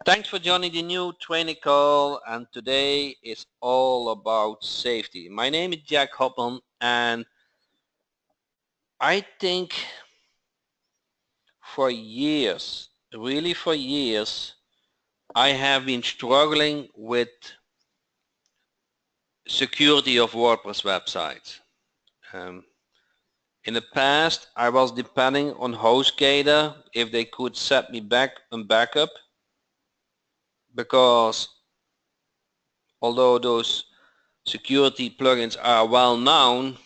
Thanks for joining the new training call, and today is all about safety. My name is Jack Hopman, and I think for years, really for years, I have been struggling with security of WordPress websites. In the past, I was depending on HostGator if they could set me back a backup, because although those security plugins are well known,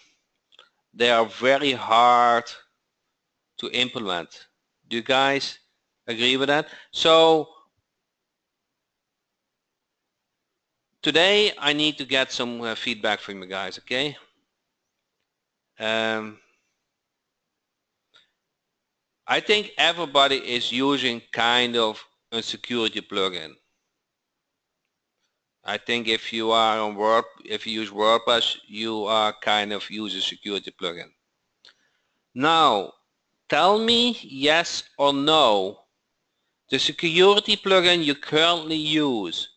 they are very hard to implement. Do you guys agree with that? So today I need to get some feedback from you guys, okay? I think everybody is using kind of a security plugin. I think if you are on if you use WordPress, you are kind of use a security plugin. Now, tell me yes or no. The security plugin you currently use,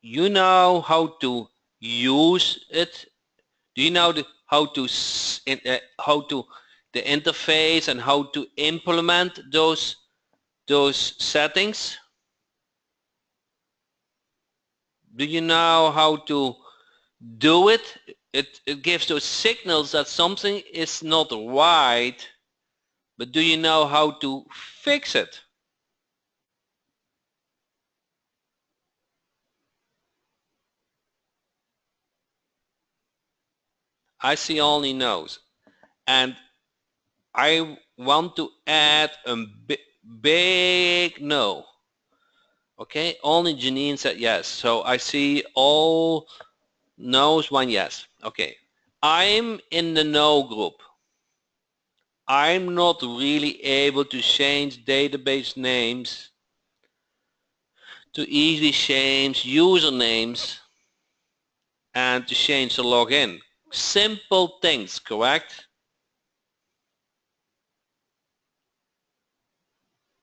you know how to use it? Do you know how to the interface and how to implement those settings? Do you know how to do it? It gives those signals that something is not right, but do you know how to fix it? I see only no's, and I want to add a big no. Okay, only Janine said yes. So I see all no's, one yes. Okay, I'm in the no group. I'm not really able to change database names, to easily change usernames, and to change the login. Simple things, correct?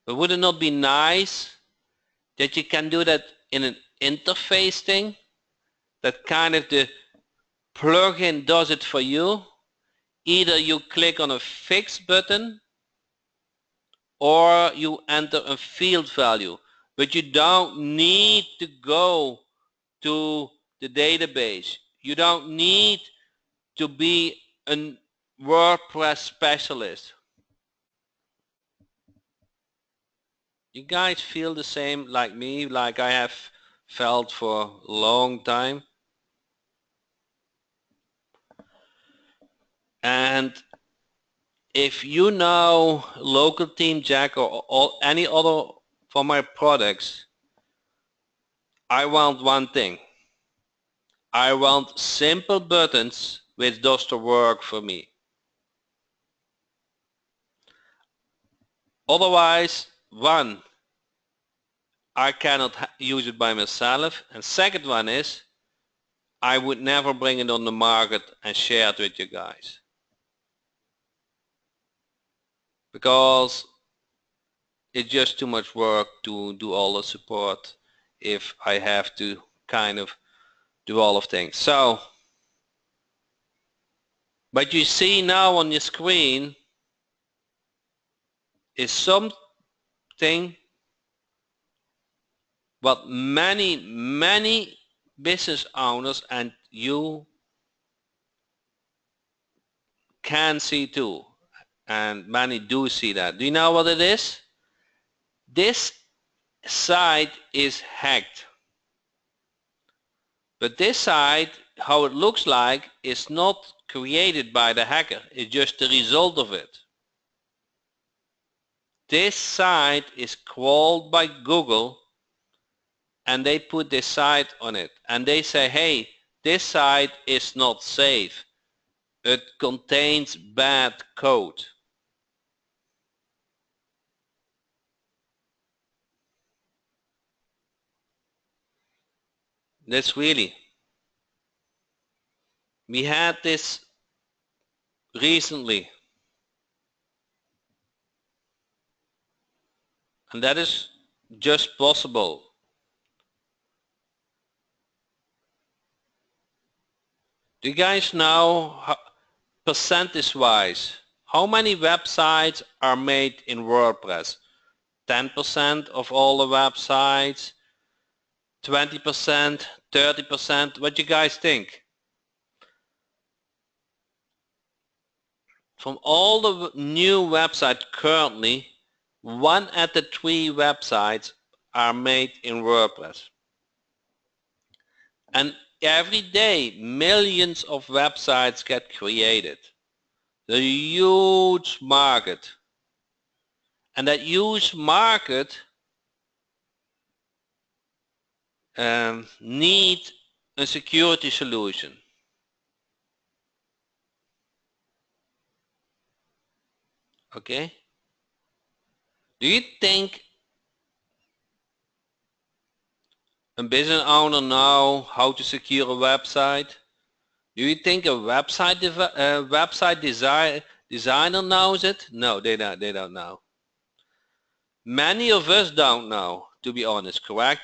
But would it not be nice that you can do that in an interface thing? That kind of the plugin does it for you. Either you click on a fix button or you enter a field value, but you don't need to go to the database. You don't need to be a WordPress specialist. You guys feel the same like me, like I have felt for a long time? And if you know Local Team Jack or any other for my products, I want one thing. I want simple buttons which does the work for me. Otherwise, one, I cannot use it by myself, and second one is I would never bring it on the market and share it with you guys, because it's just too much work to do all the support if I have to kind of do all of things. So, but you see now on your screen is something what many business owners and you can see too, and many do see that. Do you know what it is? This site is hacked, but this site, how it looks like, is not created by the hacker. It's just the result of it. This site is crawled by Google, and they put this site on it, and they say, hey, this site is not safe. It contains bad code. That's really. We had this recently, and that is just possible. Do you guys know, percentage-wise, how many websites are made in WordPress? 10% of all the websites, 20%, 30%, what do you guys think? From all the new websites currently, 1 out of 3 websites are made in WordPress. And every day, millions of websites get created. A huge market. And that huge market needs a security solution. Okay? Do you think a business owner knows how to secure a website? Do you think a website designer knows it? No, they don't know. Many of us don't know, to be honest, correct?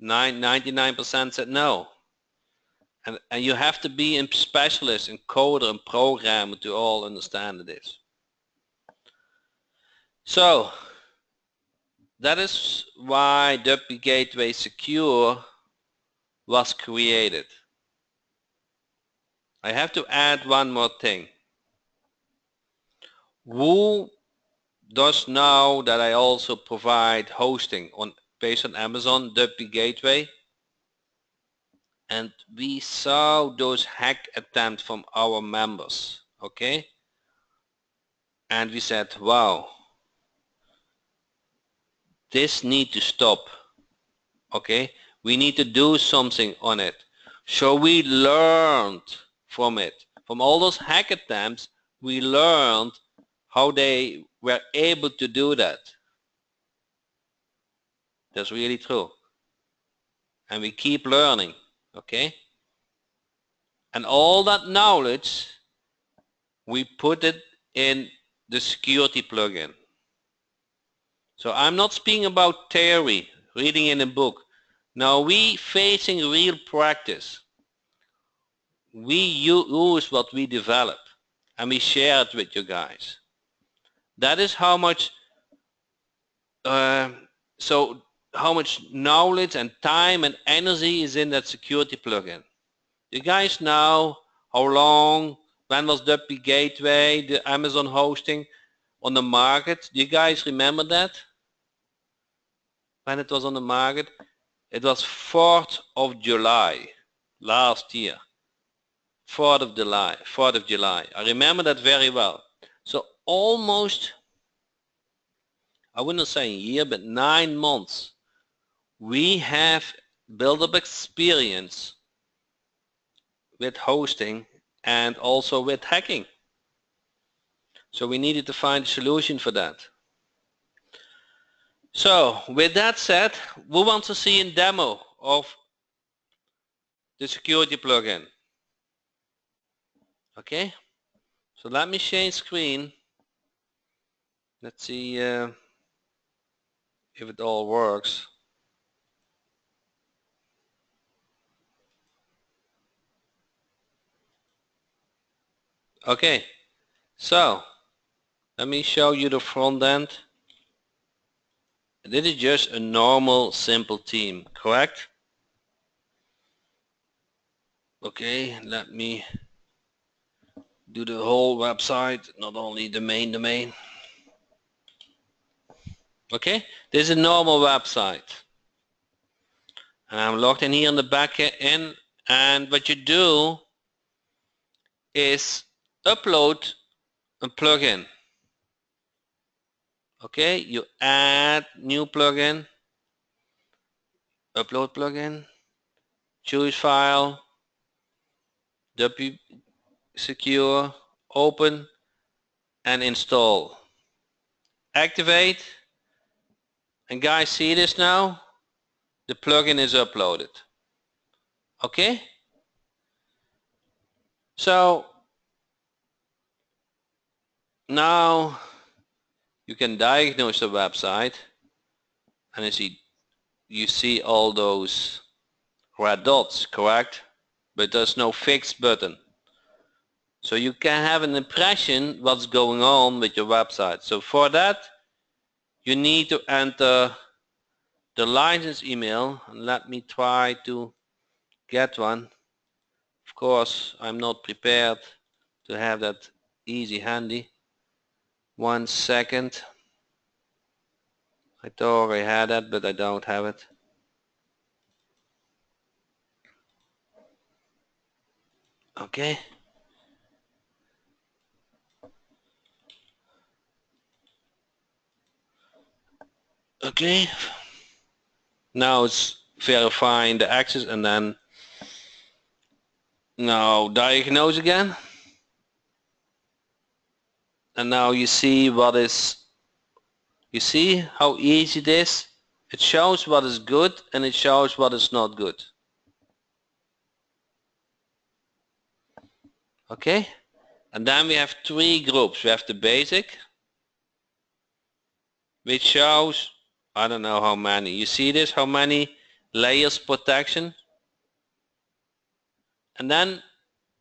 99% said no. And you have to be a specialist and coder and programmer to all understand this. So that is why WPGateway Secure was created. I have to add one more thing. Who does know that I also provide hosting based on Amazon WPGateway? And we saw those hack attempts from our members, okay? And we said, wow, this needs to stop, okay? We need to do something on it. So we learned from it. From all those hack attempts, we learned how they were able to do that. That's really true. And we keep learning, okay? And all that knowledge, we put it in the security plugin. So I'm not speaking about theory, reading in a book. Now we facing real practice. We use what we develop and we share it with you guys. That is how much how much knowledge and time and energy is in that security plugin. You guys know how long, when was WPGateway, the Amazon hosting on the market? Do you guys remember that? When it was on the market? It was 4th of July last year. 4th of July. I remember that very well. So almost, I wouldn't say a year, but 9 months. We have built up experience with hosting and also with hacking. So we needed to find a solution for that. So with that said, we want to see a demo of the security plugin. Okay, so let me change screen. Let's see if it all works. Okay, so let me show you the front end. This is just a normal simple theme, correct? Okay, let me do the whole website, not only the main domain. Okay, this is a normal website. I'm logged in here in the back end, and what you do is upload a plugin. Okay, you add new plugin, upload plugin, choose file, secure, open, and install. Activate, and guys, see this now? The plugin is uploaded. Okay? So now you can diagnose the website And you see all those red dots, correct? But there's no fix button. So you can have an impression what's going on with your website. So for that, you need to enter the license email. And let me try to get one. Of course, I'm not prepared to have that easy handy. 1 second. I thought I had that, but I don't have it. Okay. Okay. Now it's verifying the access, and then now diagnose again. And now you see you see how easy it is? It shows what is good and it shows what is not good. Okay? And then we have 3 groups. We have the basic, which shows, I don't know how many. You see this? How many layers protection? And then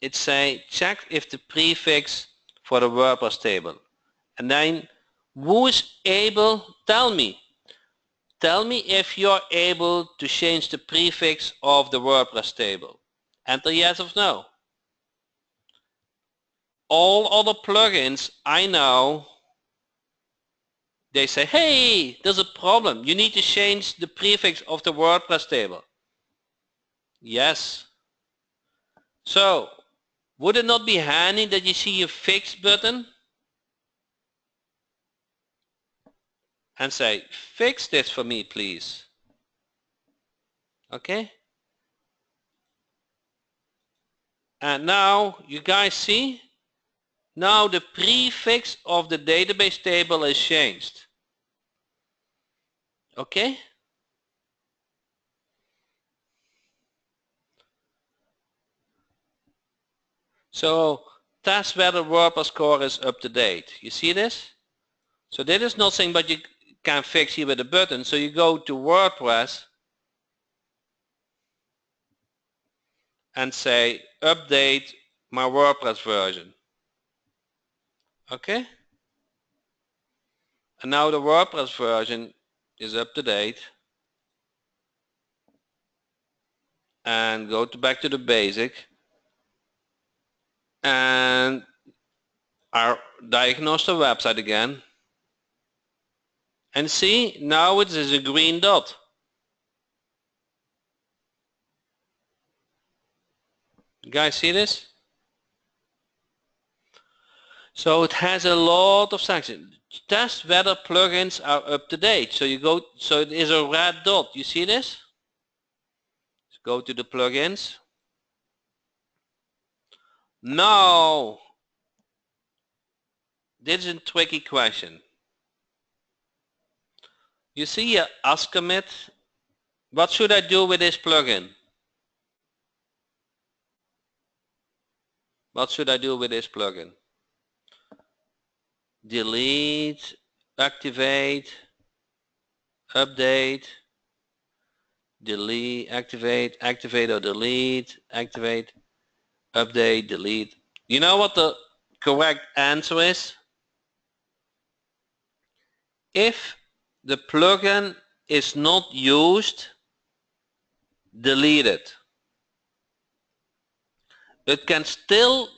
it say check if the prefix for the WordPress table. And then who's able, tell me if you're able to change the prefix of the WordPress table. Enter yes or no. All other plugins I know, they say, hey, there's a problem. You need to change the prefix of the WordPress table. Yes. So, would it not be handy that you see a fix button and say, fix this for me, please? Okay? And now, you guys see? Now the prefix of the database table is changed. Okay? So test whether WordPress core is up to date. You see this? So this is nothing but you can fix here with a button. So you go to WordPress and say update my WordPress version. Okay? And now the WordPress version is up to date. And go back to the basic. And I'll diagnose the website again. And see, now it is a green dot. You guys see this? So it has a lot of sections. Test whether plugins are up to date. So you go, so it is a red dot. You see this? Let's go to the plugins. Now, this is a tricky question. You see here, ask commit. What should I do with this plugin? What should I do with this plugin? Delete, activate, update, delete, activate, activate or delete, activate, update, delete. You know what the correct answer is? If the plugin is not used, delete it. It can still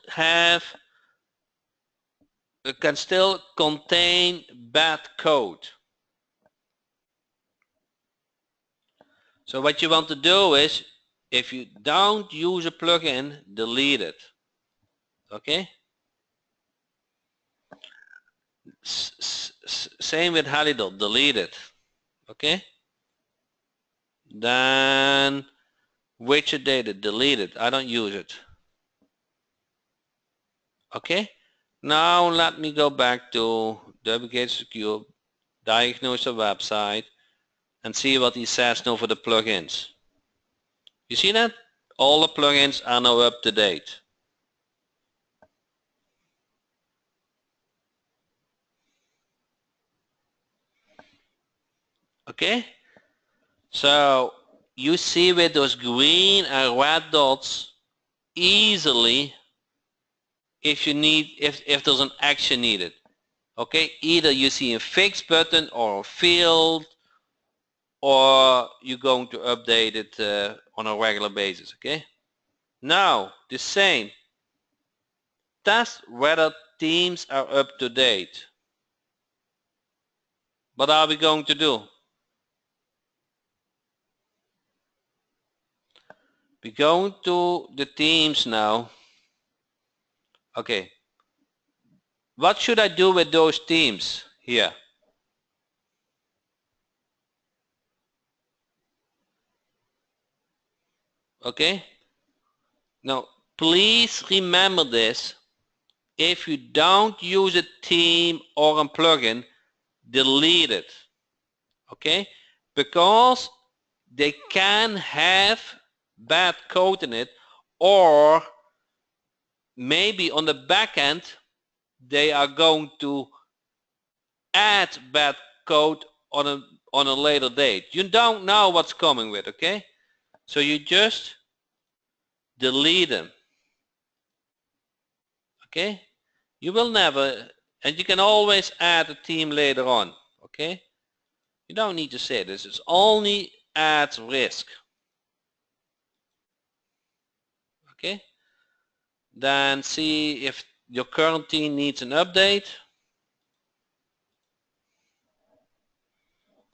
contain bad code. So what you want to do is, if you don't use a plugin, delete it. Okay? Same with Halidot, delete it. Okay? Then widget data, delete it. I don't use it. Okay? Now let me go back to WPGateway Secure, diagnose the website, and see what he says now for the plugins. You see that? All the plugins are now up to date. Okay? So you see with those green and red dots easily if you need, if there's an action needed. Okay, either you see a fix button or a field, or you're going to update it on a regular basis. Okay, now the same, test whether teams are up to date. What are we going to do? We're going to the teams now. Okay, what should I do with those teams here? Okay, now please remember this. If you don't use a theme or a plugin, delete it. Okay, because they can have bad code in it, or maybe on the back end they are going to add bad code on a later date. You don't know what's coming with. Okay, so you just delete them. Okay, you will never, and you can always add a theme later on. Okay, you don't need to say this. It's only at risk. Okay, then see if your current theme needs an update.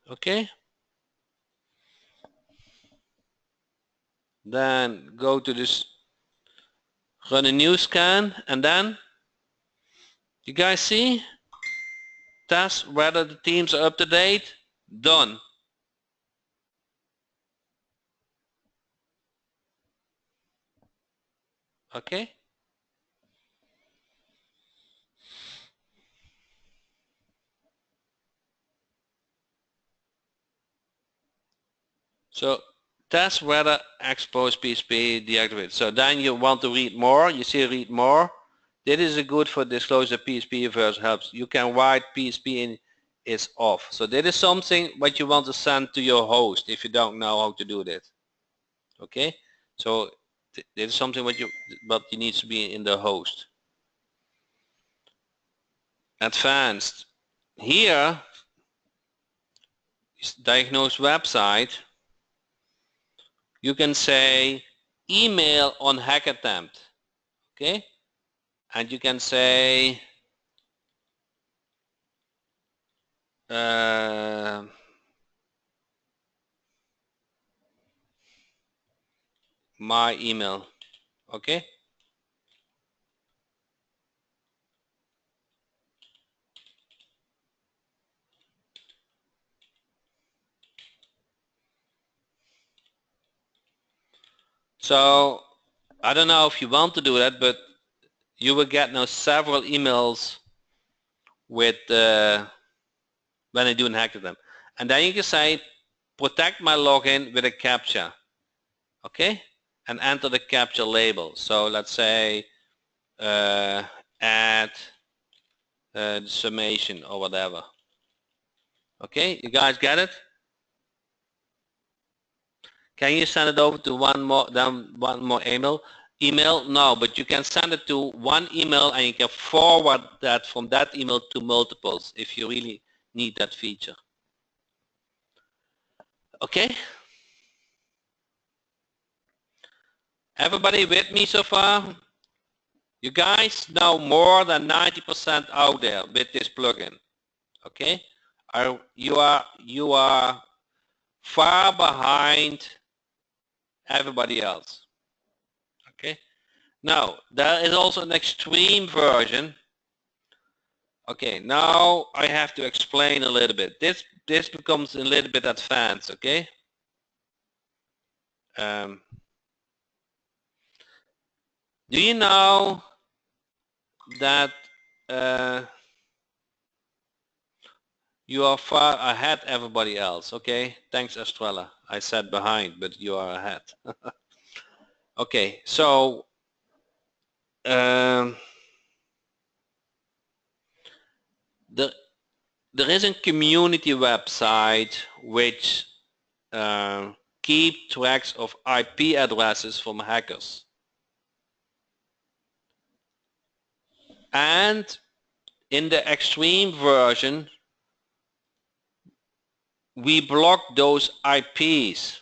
Okay, then go to this, run a new scan, and then you guys see, test whether the themes are up to date. Done. Okay, so test whether expose PHP deactivated. So then you want to read more. You see read more. This is good for disclosure PHP version helps. You can write PHP in is off. So that is something what you want to send to your host if you don't know how to do that. Okay, so that is something what you needs to be in the host. Advanced. Here is diagnose website. You can say email on hack attempt. Okay, and you can say my email. Okay, so I don't know if you want to do that, but you will get now several emails with when I do an hack attempt, and then you can say protect my login with a captcha. Okay, and enter the captcha label. So let's say add the summation or whatever. Okay, you guys get it? Can you send it over to one more email? No, but you can send it to one email and you can forward that from that email to multiples if you really need that feature. Okay? Everybody with me so far? You guys know more than 90% out there with this plugin. Okay? You are far behind everybody else. Okay? Now, there is also an extreme version. Okay, now I have to explain a little bit. This becomes a little bit advanced, okay? Do you know that you are far ahead everybody else? Okay, thanks Estrella. I said behind, but you are ahead. Okay, so there is a community website which keep tracks of IP addresses from hackers. And in the extreme version, we block those IPs.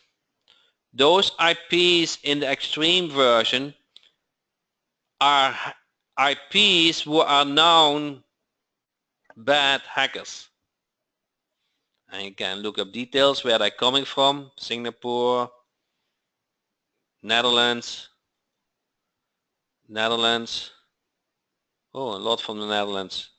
Those IPs in the extreme version are IPs who are known bad hackers. And you can look up details where they're coming from. Singapore, Netherlands. Oh, a lot from the Netherlands.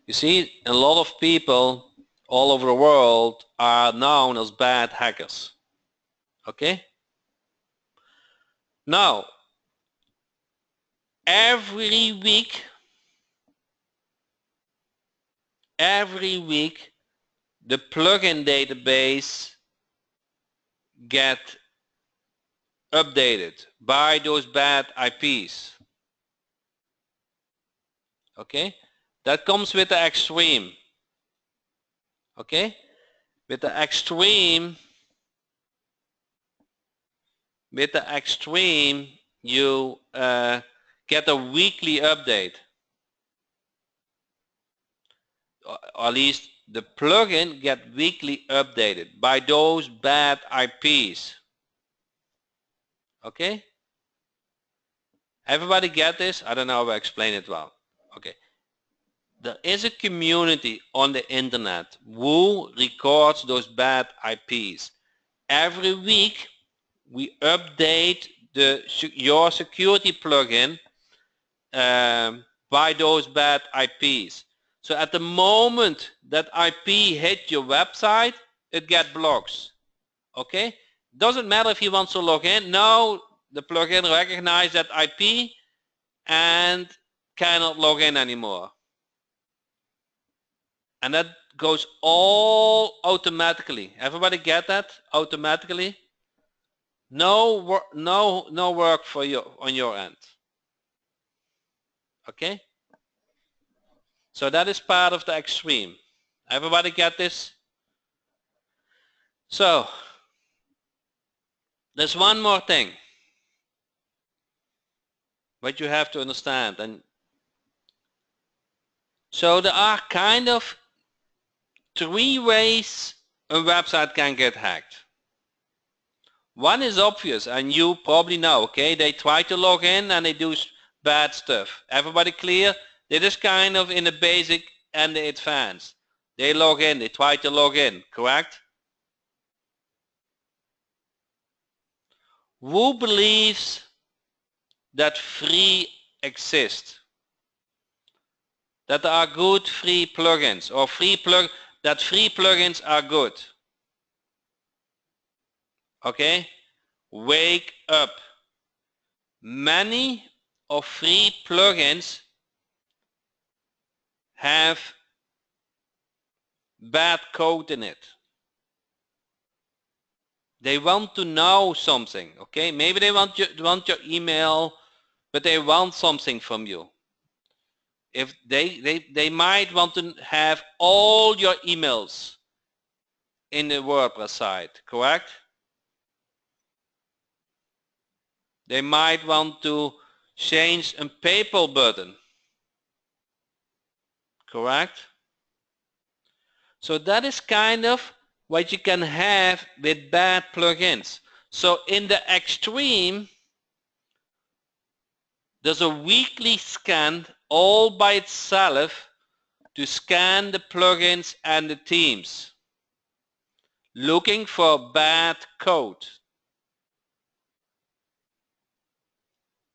You see, a lot of people all over the world are known as bad hackers. Okay? Now, every week, the plugin database get updated by those bad IPs. Okay? That comes with the extreme. Okay? With the extreme, you get a weekly update. Or at least the plugin get weekly updated by those bad IPs. Okay? Everybody get this? I don't know if I explained it well. Okay. There is a community on the internet who records those bad IPs. Every week we update your security plugin by those bad IPs. So at the moment that IP hit your website, it gets blocks. Okay? Doesn't matter if he wants to log in. Now the plugin recognizes that IP and cannot log in anymore. And that goes all automatically. Everybody get that? Automatically? No work for you on your end. Okay? So that is part of the extreme. Everybody get this? So there's one more thing what you have to understand. And so there are kind of 3 ways a website can get hacked. One is obvious and you probably know, okay? They try to log in and they do bad stuff. Everybody clear? It is kind of in the basic and the advanced. They log in, they try to log in, correct? Who believes that free exists? That there are good free plugins or that free plugins are good? Okay? Wake up. Many of free plugins have bad code in it. They want to know something, okay? Maybe they want your email, but they want something from you. If they might want to have all your emails in the WordPress site, correct? They might want to change a PayPal button, correct? So that is kind of what you can have with bad plugins. So in the extreme, there's a weekly scan all by itself to scan the plugins and the themes, looking for bad code.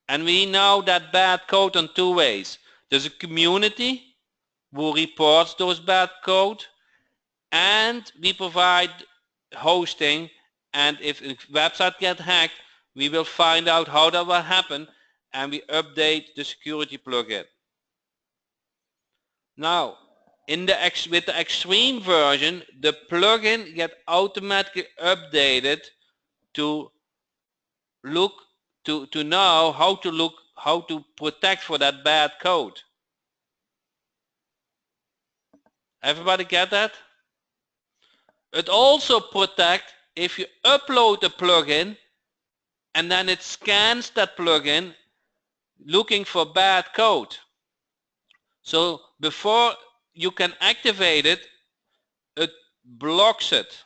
And we know that bad code in 2 ways. There's a community who reports those bad code, and we provide hosting, and if a website gets hacked, we will find out how that will happen and we update the security plugin. Now, with the extreme version, the plugin gets automatically updated to know how to protect for that bad code. Everybody get that? It also protects if you upload a plugin and then it scans that plugin looking for bad code. So before you can activate it, it blocks it.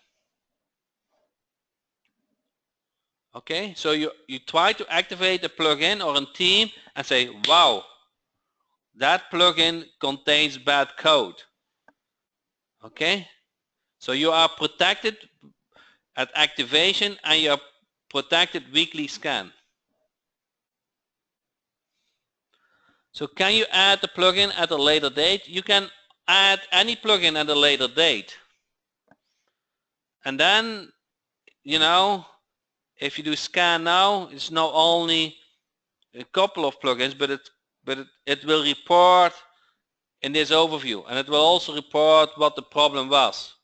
Okay, so you try to activate a plugin or a theme and say, wow, that plugin contains bad code. Okay, so you are protected at activation and you are protected weekly scan. So can you add the plugin at a later date? You can add any plugin at a later date. And then, you know, if you do scan now, it's not only a couple of plugins, but it will report in this overview, and it will also report what the problem was.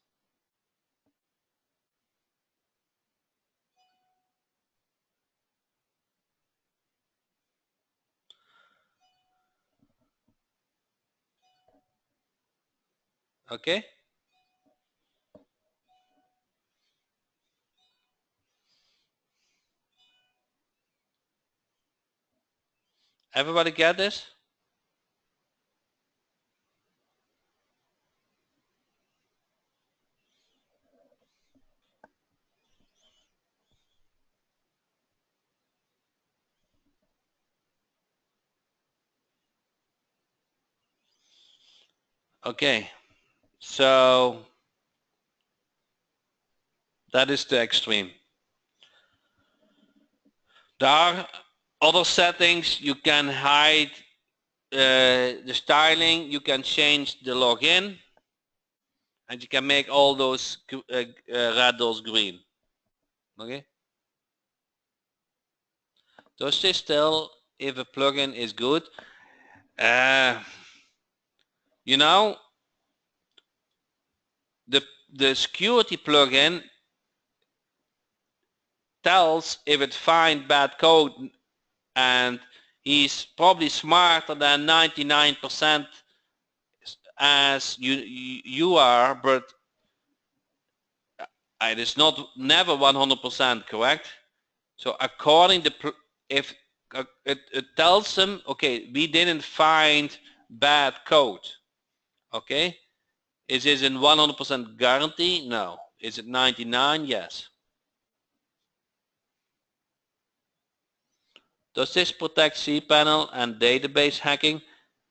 Okay? Everybody get this? Okay, so that is the extreme. There are other settings. You can hide the styling, you can change the login, and you can make all those red dots green. Okay? So stay still if a plugin is good. You know, the security plugin tells if it finds bad code, and he's probably smarter than 99% as you are, but it is not never 100% correct. So according to if it tells them, okay, we didn't find bad code. Okay, is this in 100% guarantee? No. Is it 99? Yes. Does this protect cPanel and database hacking?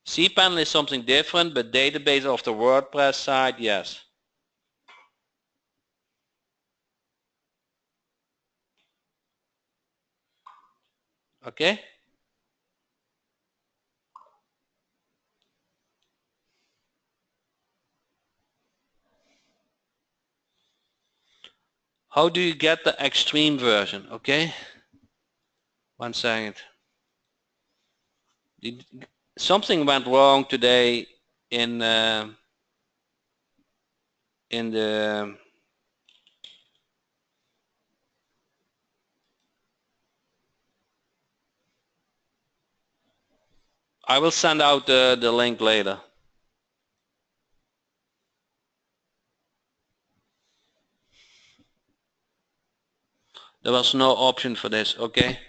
cPanel is something different, but database of the WordPress side, yes. Okay? How do you get the extreme version? Okay? 1 second. Something went wrong today in the I will send out the link later. There was no option for this, okay?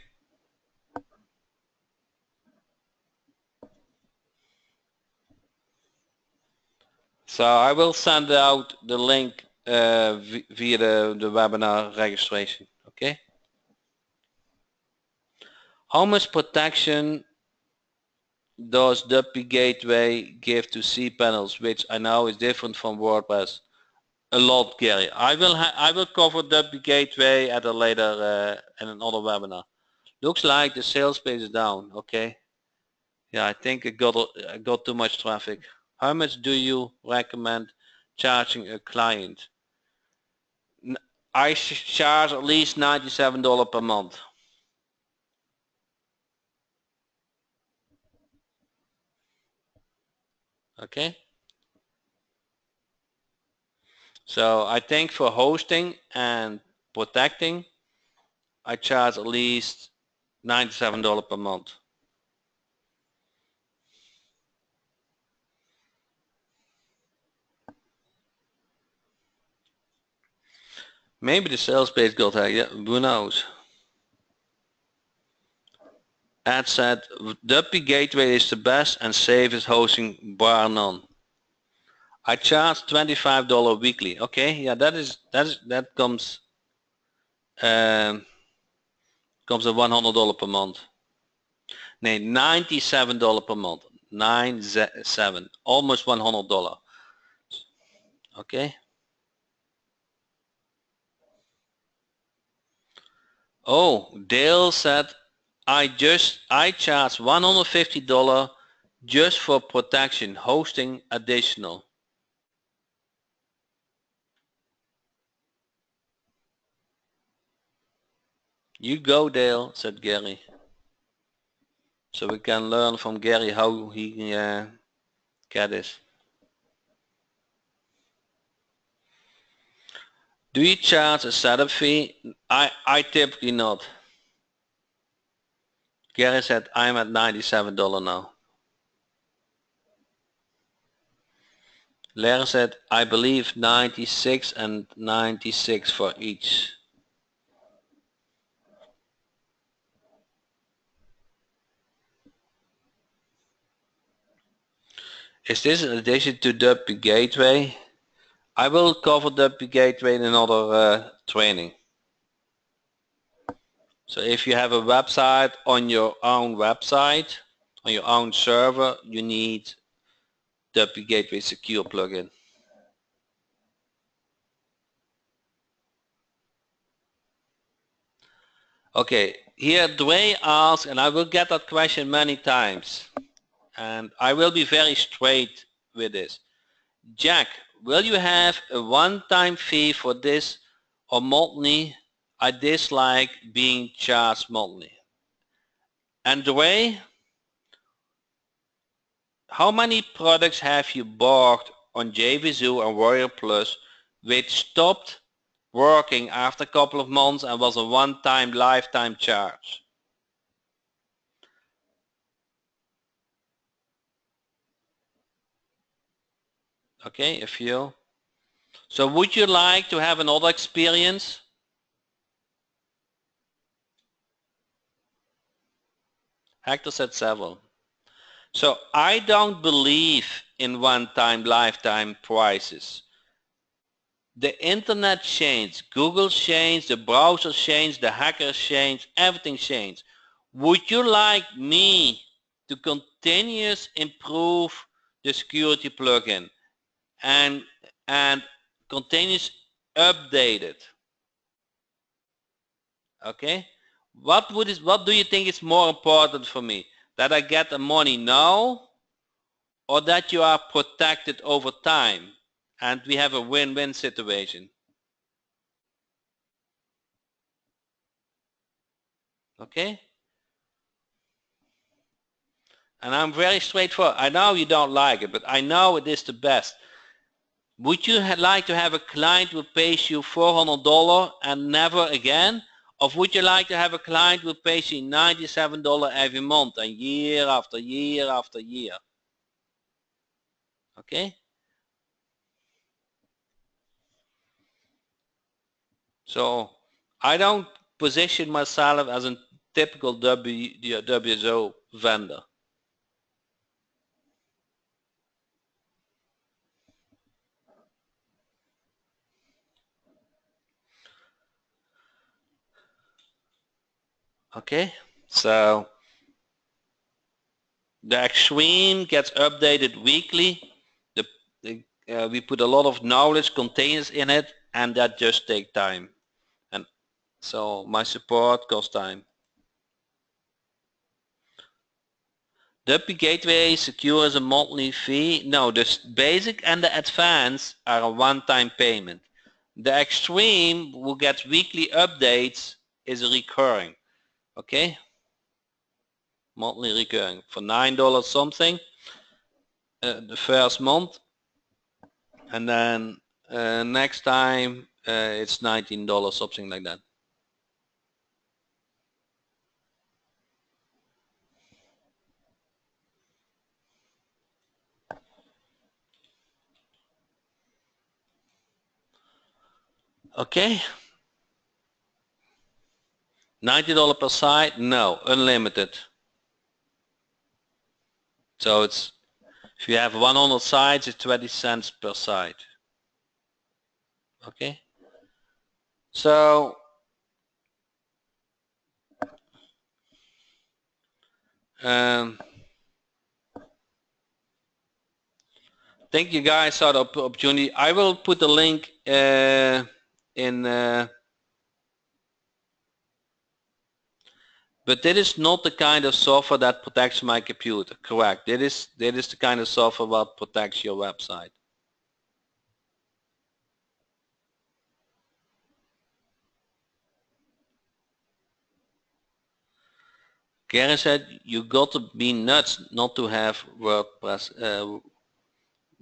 So I will send out the link via the webinar registration, okay? How much protection does WPGateway give to cPanels, which I know is different from WordPress? A lot, Gary. I will cover WPGateway at a later in another webinar. Looks like the sales page is down. Okay. Yeah, I think it got too much traffic. How much do you recommend charging a client? I charge at least $97 per month. Okay. So I think for hosting and protecting, I charge at least $97 per month. Maybe the sales page got hacked. Yeah, who knows? Ad said WPGateway is the best and safest hosting bar none. I charge $25 weekly. Okay, yeah, that comes comes at $100 per month. Nee, $97 per month. 97, almost $100. Okay. Oh, Dale said I charge $150 just for protection, hosting additional. You go, Dale, said Gary. So we can learn from Gary how he get this. Do you charge a setup fee? I typically not. Gary said I'm at $97 now. Larry said I believe 96 and 96 for each. Is this in addition to WPGateway? I will cover WPGateway in another training. So if you have a website on your own website, on your own server, you need WPGateway Secure plugin. Okay, here Dwayne asks, and I will get that question many times, and I will be very straight with this. Jack, will you have a one-time fee for this or monthly? I dislike being charged monthly. And Dwayne, how many products have you bought on JVZoo and Warrior Plus which stopped working after a couple of months and was a one-time lifetime charge? Okay, a few. So would you like to have another experience? Hector said several. So I don't believe in one-time lifetime prices. The internet changed, Google changed, the browser changed, the hackers changed, everything changed. Would you like me to continuously improve the security plugin and continuously update it? Okay? What do you think is more important for me? That I get the money now or that you are protected over time and we have a win-win situation? Okay? And I'm very straightforward. I know you don't like it, but I know it is the best. Would you like to have a client who pays you $400 and never again? Or would you like to have a client who pays you $97 every month and year after year after year? Okay? So I don't position myself as a typical WSO vendor. Okay? So the Extreme gets updated weekly. We put a lot of knowledge containers in it, and that just takes time. And so my support costs time. WPGateway Secure is a monthly fee. No, the basic and the advanced are a one-time payment. The Extreme, who gets weekly updates, is recurring. Okay? Monthly recurring for $9 something the first month, and then next time it's $19, something like that. Okay, $90 per site? No, unlimited. So it's, if you have 100 sites, it's 20 cents per site. Okay. So thank you guys for the opportunity. I will put the link in but that is not the kind of software that protects my computer. Correct. That is the kind of software that protects your website. Gary said, you got to be nuts not to have WordPress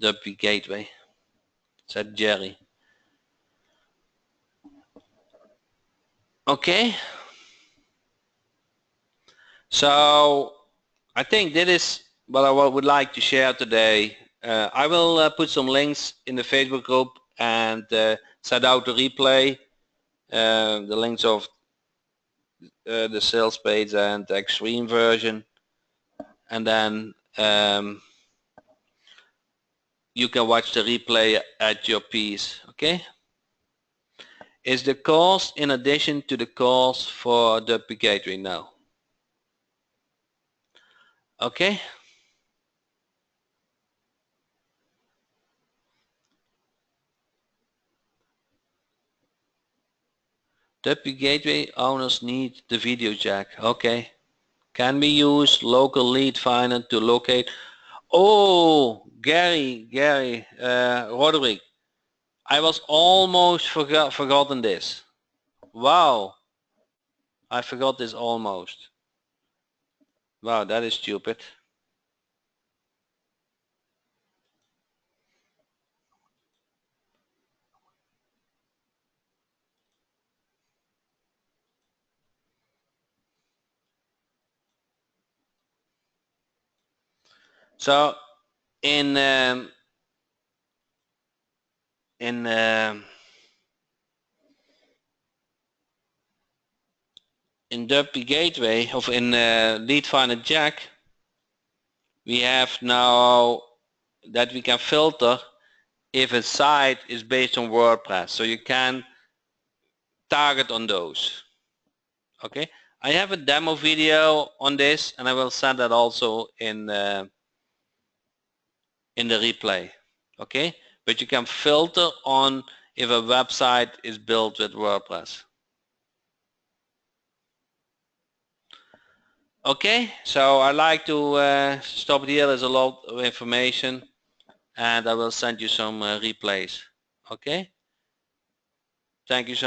WPGateway, said Jerry. Okay. So I think that is what I would like to share today. I will put some links in the Facebook group and send out the replay, the links of the sales page and the extreme version, and then you can watch the replay at your pace. Okay. Is the cost in addition to the cost for the WPGateway? No. Okay. WPGateway owners need the video jack. Okay. Can we use local lead finder to locate? Oh, Gary, Roderick, I was almost forgotten this. Wow, I forgot this almost. Wow, that is stupid. So in WPGateway of in lead finder jack, we have now that we can filter if a site is based on WordPress, so you can target on those. Okay, I have a demo video on this and I will send that also in the replay. Okay, but you can filter on if a website is built with WordPress. Okay, so I like to stop here. There's a lot of information and I will send you some replays. Okay, thank you so much.